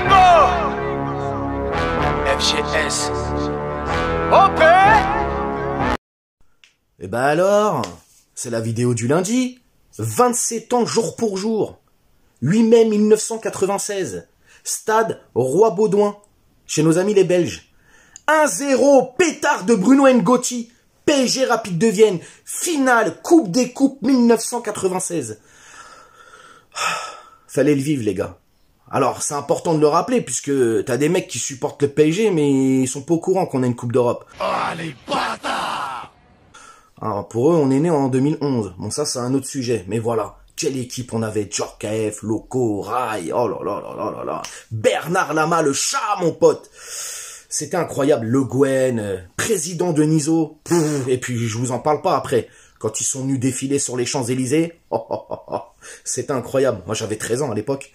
Bingo! FGS. OP! Eh ben alors, c'est la vidéo du lundi. 27 ans jour pour jour. 8 mai 1996. Stade Roi-Baudouin, chez nos amis les Belges. 1-0, pétard de Bruno N'Goti. PSG Rapide de Vienne. Finale, Coupe des Coupes 1996. Fallait le vivre, les gars. Alors, c'est important de le rappeler, puisque t'as des mecs qui supportent le PSG, mais ils sont pas au courant qu'on a une Coupe d'Europe. Oh, les bâtards! Alors, pour eux, on est né en 2011. Bon, ça, c'est un autre sujet. Mais voilà. Quelle équipe on avait. Djorkaeff, Loco, Rai. Oh là là là là là là. Bernard Lama, le chat, mon pote. C'était incroyable. Le Guen, président de Niso. Et puis, je vous en parle pas après. Quand ils sont venus défiler sur les Champs-Élysées. Oh, oh, oh, oh. C'était incroyable. Moi, j'avais 13 ans à l'époque.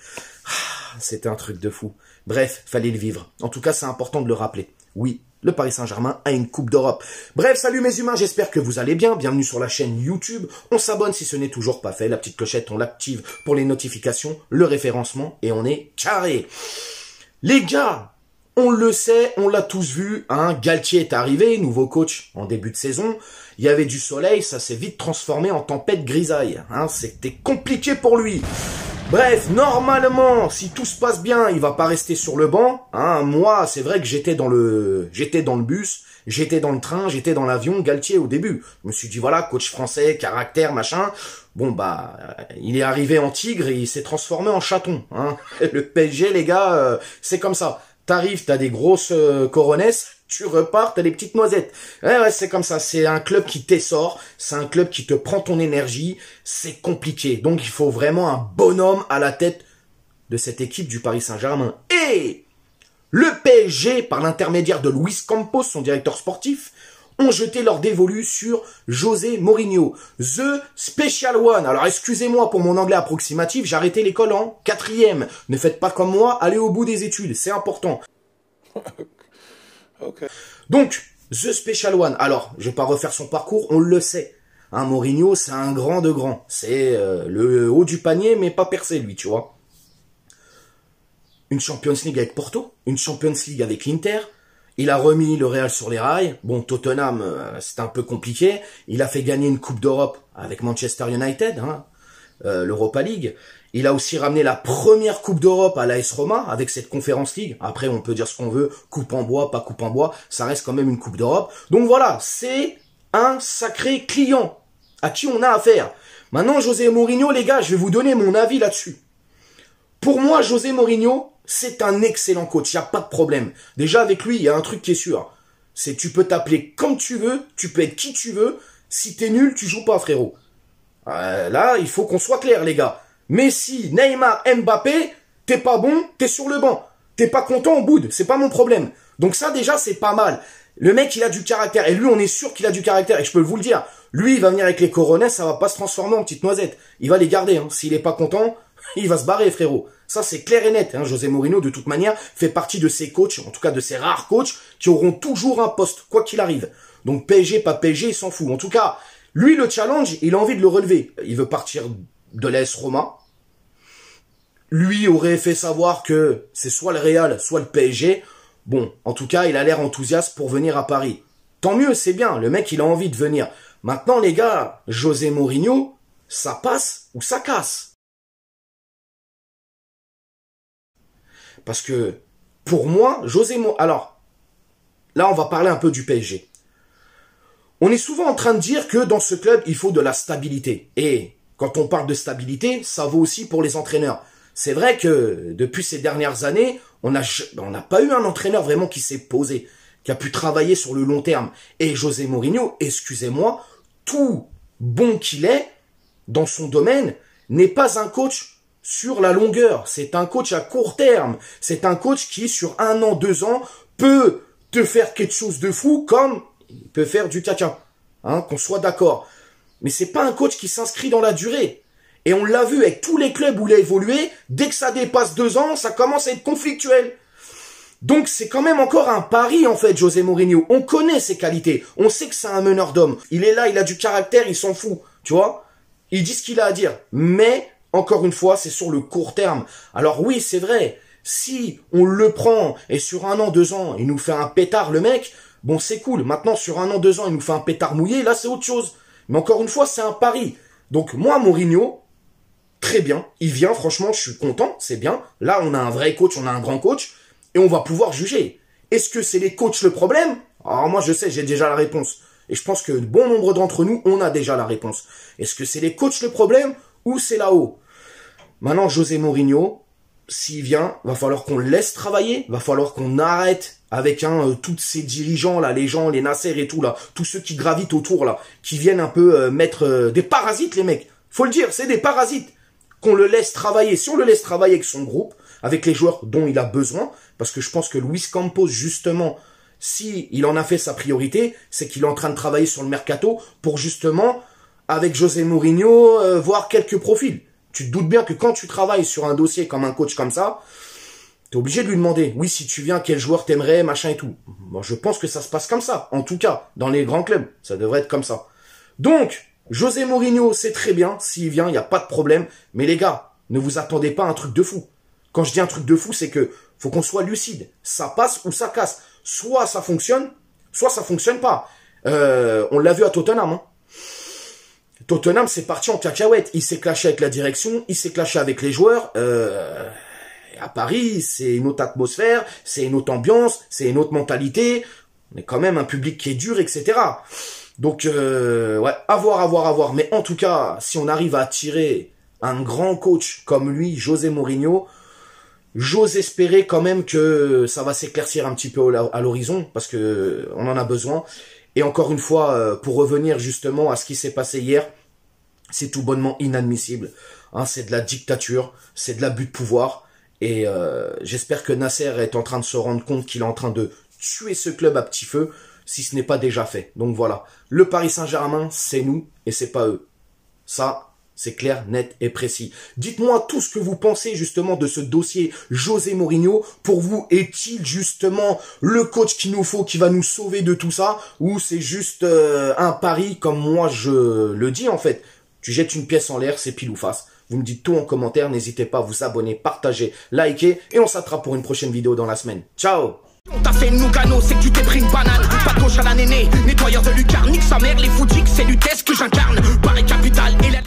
C'était un truc de fou. Bref, fallait le vivre. En tout cas, c'est important de le rappeler. Oui, le Paris Saint-Germain a une Coupe d'Europe. Bref, salut mes humains, j'espère que vous allez bien. Bienvenue sur la chaîne YouTube. On s'abonne si ce n'est toujours pas fait. La petite clochette, on l'active pour les notifications, le référencement, et on est carré. Les gars, on le sait, on l'a tous vu, hein, Galtier est arrivé, nouveau coach en début de saison. Il y avait du soleil, ça s'est vite transformé en tempête grisaille. Hein, c'était compliqué pour lui. Bref, normalement, si tout se passe bien, il va pas rester sur le banc. Hein, moi, c'est vrai que j'étais dans le bus, j'étais dans le train, j'étais dans l'avion. Galtier au début, je me suis dit voilà, coach français, caractère, machin. Bon bah, il est arrivé en tigre et il s'est transformé en chaton. Hein. Le PSG, les gars, c'est comme ça. T'arrives, t'as des grosses coronesses, tu repars, t'as des petites noisettes. Ouais, c'est comme ça. C'est un club qui t'essore, c'est un club qui te prend ton énergie. C'est compliqué. Donc, il faut vraiment un bonhomme à la tête de cette équipe du Paris Saint-Germain. Et le PSG, par l'intermédiaire de Luis Campos, son directeur sportif, ont jeté leur dévolu sur José Mourinho, The Special One. Alors, excusez-moi pour mon anglais approximatif, j'ai arrêté l'école en 4e. Ne faites pas comme moi, allez au bout des études, c'est important. Okay. Donc, The Special One. Alors, je vais pas refaire son parcours, on le sait. Hein, Mourinho, c'est un grand de grand. C'est le haut du panier, mais pas percé, lui, tu vois. Une Champions League avec Porto, une Champions League avec l'Inter. Il a remis le Real sur les rails. Bon, Tottenham, c'était un peu compliqué. Il a fait gagner une Coupe d'Europe avec Manchester United, hein, l'Europa League. Il a aussi ramené la première Coupe d'Europe à l'AS Roma avec cette Conference League. Après, on peut dire ce qu'on veut, coupe en bois, pas coupe en bois, ça reste quand même une Coupe d'Europe. Donc voilà, c'est un sacré client à qui on a affaire. Maintenant, José Mourinho, les gars, je vais vous donner mon avis là-dessus. Pour moi, José Mourinho, c'est un excellent coach, il n'y a pas de problème. Déjà, avec lui, il y a un truc qui est sûr. C'est tu peux t'appeler comme tu veux, tu peux être qui tu veux. Si t'es nul, tu joues pas, frérot. Là, il faut qu'on soit clair, les gars. Messi, Neymar, Mbappé, t'es pas bon, t'es sur le banc. T'es pas content, on boude, c'est pas mon problème. Donc ça, déjà, c'est pas mal. Le mec, il a du caractère. Et lui, on est sûr qu'il a du caractère. Et je peux vous le dire, lui, il va venir avec les coronets, ça va pas se transformer en petite noisette. Il va les garder. Hein. S'il est pas content, il va se barrer, frérot. Ça, c'est clair et net. Hein. José Mourinho, de toute manière, fait partie de ces coachs, en tout cas de ces rares coachs, qui auront toujours un poste, quoi qu'il arrive. Donc PSG, pas PSG, il s'en fout. En tout cas, lui, le challenge, il a envie de le relever. Il veut partir de l'AS Roma. Lui aurait fait savoir que c'est soit le Real, soit le PSG. Bon, en tout cas, il a l'air enthousiaste pour venir à Paris. Tant mieux, c'est bien. Le mec, il a envie de venir. Maintenant, les gars, José Mourinho, ça passe ou ça casse. Parce que, pour moi, alors, là, on va parler un peu du PSG. On est souvent en train de dire que dans ce club, il faut de la stabilité. Et quand on parle de stabilité, ça vaut aussi pour les entraîneurs. C'est vrai que, depuis ces dernières années, on n'a pas eu un entraîneur vraiment qui s'est posé, qui a pu travailler sur le long terme. Et José Mourinho, excusez-moi, tout bon qu'il est, dans son domaine, n'est pas un coach sur la longueur, c'est un coach à court terme. C'est un coach qui, sur 1 an, 2 ans, peut te faire quelque chose de fou comme il peut faire du caca. Hein, qu'on soit d'accord. Mais c'est pas un coach qui s'inscrit dans la durée. Et on l'a vu avec tous les clubs où il a évolué, dès que ça dépasse 2 ans, ça commence à être conflictuel. Donc c'est quand même encore un pari en fait, José Mourinho. On connaît ses qualités, on sait que c'est un meneur d'hommes. Il est là, il a du caractère, il s'en fout, tu vois. Il dit ce qu'il a à dire. Mais, encore une fois, c'est sur le court terme. Alors oui, c'est vrai, Si on le prend et sur 1 an, 2 ans, il nous fait un pétard, le mec, bon, c'est cool. Maintenant, sur 1 an, 2 ans, il nous fait un pétard mouillé, là, c'est autre chose. Mais encore une fois, c'est un pari. Donc, moi, Mourinho, très bien. Il vient, franchement, je suis content, c'est bien. Là, on a un vrai coach, on a un grand coach, et on va pouvoir juger. Est-ce que c'est les coachs le problème? Alors, moi, je sais, j'ai déjà la réponse. Et je pense que bon nombre d'entre nous, on a déjà la réponse. Est-ce que c'est les coachs le problème ou c'est là-haut? Maintenant, José Mourinho, s'il vient, va falloir qu'on le laisse travailler, va falloir qu'on arrête avec tous ces dirigeants là, les gens, les Nasser et tout là, tous ceux qui gravitent autour là, qui viennent un peu mettre des parasites les mecs. Faut le dire, c'est des parasites. Qu'on le laisse travailler. Si on le laisse travailler avec son groupe, avec les joueurs dont il a besoin, parce que je pense que Luis Campos justement, si il en a fait sa priorité, c'est qu'il est en train de travailler sur le mercato pour justement, avec José Mourinho, voir quelques profils. Tu te doutes bien que quand tu travailles sur un dossier comme un coach comme ça, t'es obligé de lui demander, oui, si tu viens, quel joueur t'aimerais, machin et tout. Bon, je pense que ça se passe comme ça. En tout cas, dans les grands clubs, ça devrait être comme ça. Donc, José Mourinho, c'est très bien. S'il vient, il n'y a pas de problème. Mais les gars, ne vous attendez pas à un truc de fou. Quand je dis un truc de fou, c'est que faut qu'on soit lucide. Ça passe ou ça casse. Soit ça fonctionne, soit ça fonctionne pas. On l'a vu à Tottenham, hein. Tottenham, c'est parti en cacahuète. Il s'est clashé avec la direction, il s'est clashé avec les joueurs. À Paris, c'est une autre atmosphère, c'est une autre ambiance, c'est une autre mentalité. On est quand même un public qui est dur, etc. Donc, ouais, à voir. Mais en tout cas, si on arrive à attirer un grand coach comme lui, José Mourinho, j'ose espérer quand même que ça va s'éclaircir un petit peu à l'horizon, parce que on en a besoin. Et encore une fois, pour revenir justement à ce qui s'est passé hier, c'est tout bonnement inadmissible. Hein, c'est de la dictature, c'est de l'abus de pouvoir. Et j'espère que Nasser est en train de se rendre compte qu'il est en train de tuer ce club à petit feu, si ce n'est pas déjà fait. Donc voilà, le Paris Saint-Germain, c'est nous et c'est pas eux. Ça, c'est clair, net et précis. Dites-moi tout ce que vous pensez justement de ce dossier José Mourinho. Pour vous, est-il justement le coach qu'il nous faut, qui va nous sauver de tout ça? Ou c'est juste un pari comme moi je le dis en fait? Tu jettes une pièce en l'air, c'est pile ou face. Vous me dites tout en commentaire, n'hésitez pas à vous abonner, partager, liker. Et on s'attrape pour une prochaine vidéo dans la semaine. Ciao! On t'a fait Nougano, c'est que tu t'es pris une banane. Pas de gauche à la néné, nettoyeur de lucarne. Nique sa mère, les foutiques, c'est l'UTES que j'incarne. Paris Capital et la...